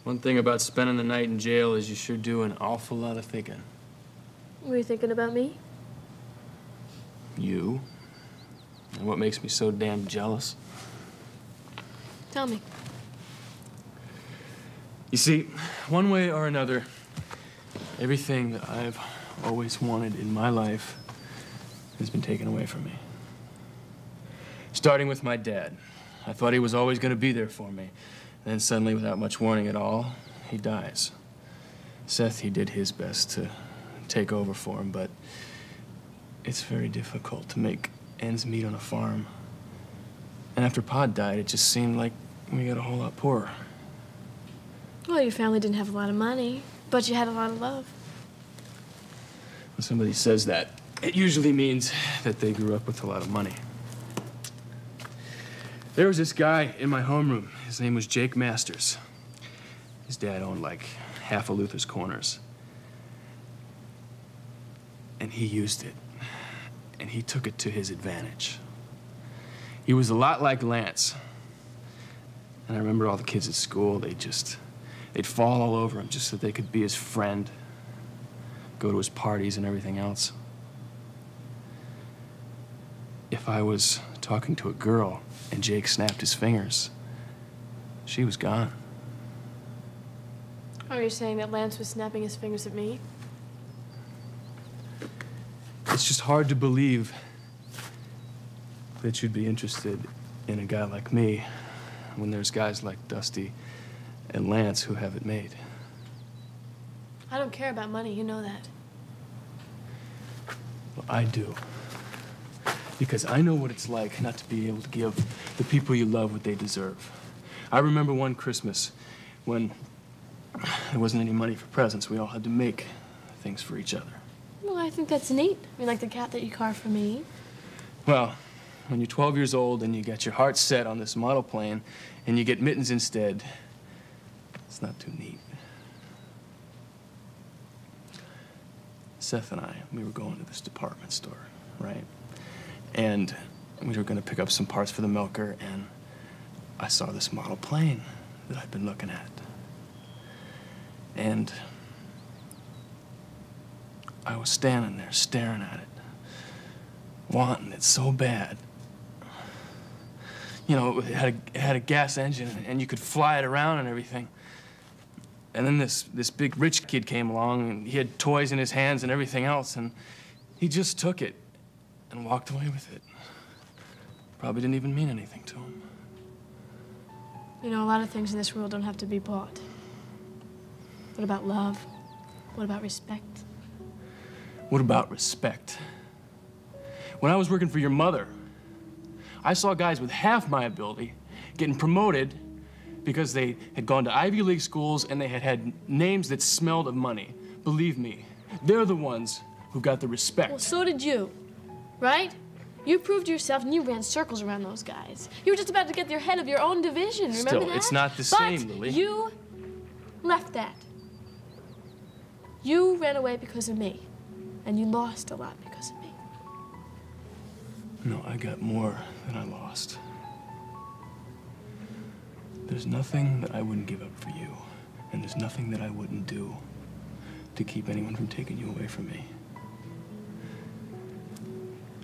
One thing about spending the night in jail is you sure do an awful lot of thinking. Were you thinking about me? You? And what makes me so damn jealous? Tell me. You see, one way or another, everything that I've always wanted in my life has been taken away from me. Starting with my dad. I thought he was always going to be there for me. And then suddenly, without much warning at all, he dies. Seth, he did his best to take over for him, but it's very difficult to make ends meet on a farm. And after Pa died, it just seemed like we got a whole lot poorer. Well, your family didn't have a lot of money, but you had a lot of love. When somebody says that, it usually means that they grew up with a lot of money. There was this guy in my homeroom. His name was Jake Masters. His dad owned like half of Luther's Corners. And he used it. And he took it to his advantage. He was a lot like Lance. And I remember all the kids at school, they'd fall all over him just so they could be his friend, go to his parties and everything else. If I was talking to a girl and Jake snapped his fingers, she was gone. Are you saying that Lance was snapping his fingers at me? It's just hard to believe that you'd be interested in a guy like me when there's guys like Dusty and Lance who have it made. I don't care about money, you know that. Well, I do. Because I know what it's like not to be able to give the people you love what they deserve. I remember one Christmas when there wasn't any money for presents. We all had to make things for each other. Well, I think that's neat. I mean, like the cat that you carved for me. Well, when you're 12 years old and you got your heart set on this model plane and you get mittens instead, it's not too neat. Seth and I, we were going to this department store, right? And we were going to pick up some parts for the milker, and I saw this model plane that I'd been looking at. And I was standing there staring at it, wanting it so bad. You know, it had a gas engine, and you could fly it around and everything. And then this big rich kid came along, and he had toys in his hands and everything else, and he just took it and walked away with it. Probably didn't even mean anything to him. You know, a lot of things in this world don't have to be bought. What about love? What about respect? What about respect? When I was working for your mother, I saw guys with half my ability getting promoted because they had gone to Ivy League schools and they had names that smelled of money. Believe me, they're the ones who got the respect. Well, so did you, right? You proved yourself and you ran circles around those guys. You were just about to get your head of your own division, remember that? Still, it's not the same, Lily. But you left that. You ran away because of me, and you lost a lot because of me. No, I got more than I lost. There's nothing that I wouldn't give up for you, and there's nothing that I wouldn't do to keep anyone from taking you away from me.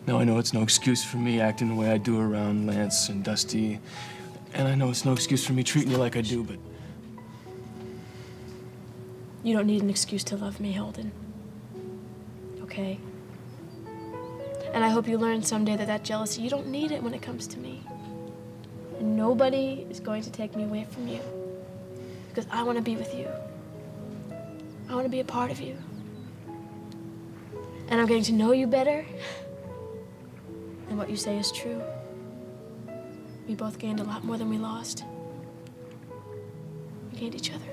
Now, I know it's no excuse for me acting the way I do around Lance and Dusty, and I know it's no excuse for me treating you like I do, but... You don't need an excuse to love me, Holden. Okay? And I hope you learn someday that jealousy, you don't need it when it comes to me. And nobody is going to take me away from you. Because I want to be with you. I want to be a part of you. And I'm getting to know you better. And what you say is true. We both gained a lot more than we lost. We gained each other.